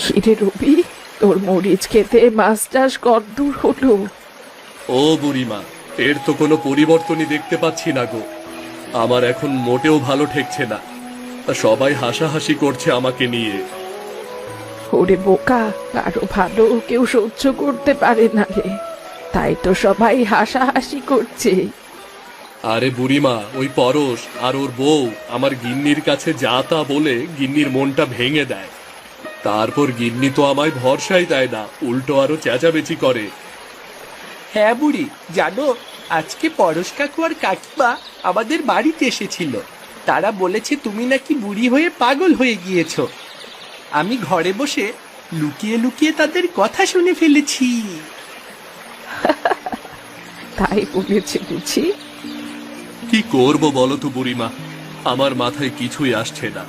কিরে রবি, তোর মরিচ খেতে মাছ চাষ কতদূর হলো? ও বুড়িমা, এর তো কোনো পরিবর্তনই দেখতে পাচ্ছি না গো। আমার এখন মোটেও ভালো ঠেকছে না। সবাই হাসাহাসি করছে আমাকে নিয়ে। ওরে বোকা, কারো ভালো কেউ সহ্য করতে পারে না রে, তাই তো সবাই হাসাহাসি করছে। আরে বুড়িমা, ওই পরশ আর ওর বউ আমার গিন্নির কাছে যা তা বলে গিন্নির মনটা ভেঙে দেয়। তারপর গিন্নি তো আমায় ভরসাই দেয় না, উল্টো আরো চেঁচামেচি করে। হ্যাঁ বুড়ি, জানো আজকে পরশ কাকু আর কাকিমা আমাদের বাড়িতে এসেছিল। তারা বলেছে তুমি নাকি বুড়ি হয়ে পাগল হয়ে গিয়েছো। আমি ঘরে বসে লুকিয়ে লুকিয়ে তাদের কথা শুনে ফেলেছি। তাই বলেছে বুঝি? কি করব বলো তো বুড়িমা, আমার মাথায় কিছুই আসছে না।